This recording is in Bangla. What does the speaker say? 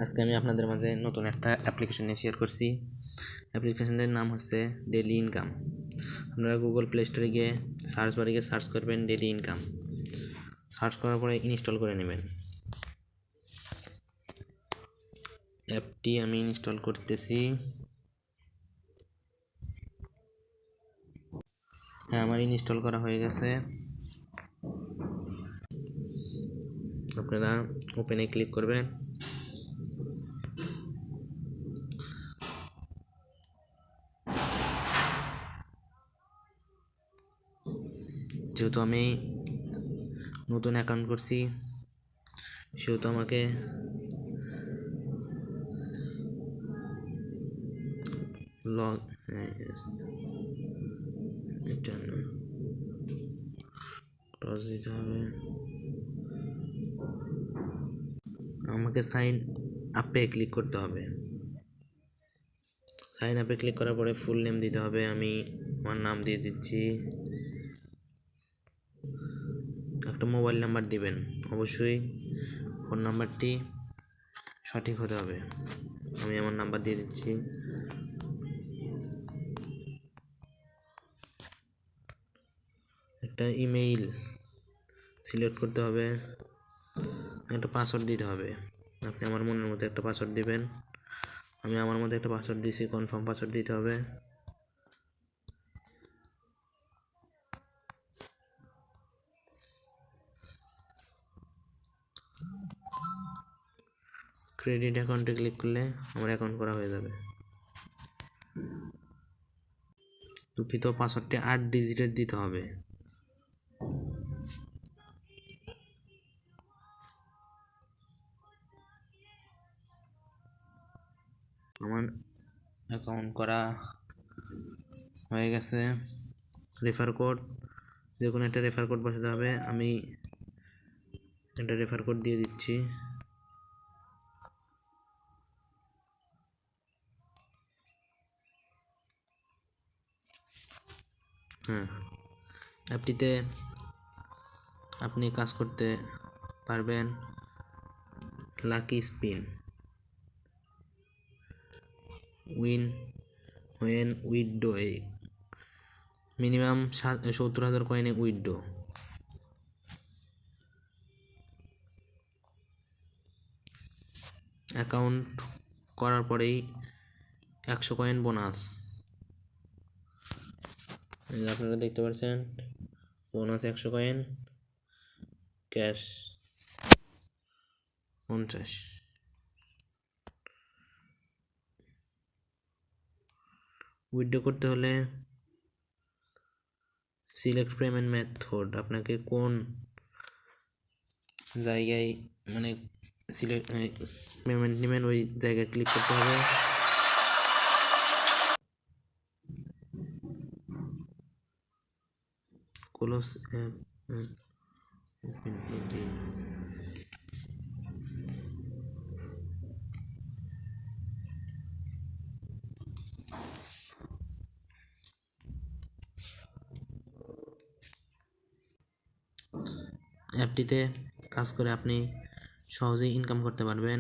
আজকে আমি আপনাদের মাঝে নতুন একটা অ্যাপ্লিকেশন নিয়ে শেয়ার করছি। অ্যাপ্লিকেশনের নাম হচ্ছে ডেইলি ইনকাম। আপনারা গুগল প্লে স্টোরে গিয়ে সার্চ বারে গিয়ে সার্চ করবেন ডেইলি ইনকাম। সার্চ করার পরে ইনস্টল করে নেবেন। অ্যাপটি আমি ইনস্টল করতেছি। হ্যাঁ, আমার ইনস্টল করা হয়ে গেছে। আপনারা ওপেনে ক্লিক করবেন। যেহেতু আমি নতুন অ্যাকাউন্ট করছি সেহেতু আমাকে ক্রস দিতে হবে। আমাকে সাইন আপে ক্লিক করতে হবে। সাইন আপে ক্লিক করার পরে ফুল নেম দিতে হবে। আমি আমার নাম দিয়ে দিচ্ছি। একটা মোবাইল নাম্বার দিবেন, অবশ্যই ফোন নাম্বারটি সঠিক হতে হবে। আমি আমার নাম্বার দিয়ে দিচ্ছি। একটা ইমেইল সিলেক্ট করতে হবে। একটা পাসওয়ার্ড দিতে হবে। আপনি আমার মনের মতো একটা পাসওয়ার্ড দিবেন। আমি আমার মতো একটা পাসওয়ার্ড দিয়েছি, কনফার্ম পাসওয়ার্ড দিতে হবে। ক্রেডিট অ্যাকাউন্টে ক্লিক করলে আমার অ্যাকাউন্ট করা হয়ে যাবে। দুঃখিত, পাসওয়ার্ডটি 8 ডিজিটের দিতে হবে। আমার অ্যাকাউন্ট করা হয়ে গেছে। রেফার কোড, যে কোনো একটা রেফার কোড বসাতে হবে। আমি একটা রেফার কোড দিয়ে দিচ্ছি। হ্যাঁ, অ্যাপটিতে আপনি কাজ করতে পারবেন। Lucky spin, win when withdraw, minimum 70,000 কয়েনে উইথড্র। অ্যাকাউন্ট করার পরেই 100 কয়েন বোনাস। আপনারা দেখতে পাচ্ছেন বোনাস 100 কয়েন, ক্যাশ 50। উইথড্র করতে হলে সিলেক্ট পেমেন্ট মেথড, আপনাকে কোন জায়গায় মানে সিলেক্ট পেমেন্ট নেবেন ওই জায়গায় ক্লিক করতে হবে। Close app, open again. অ্যাপটিতে কাজ করে আপনি সহজেই ইনকাম করতে পারবেন।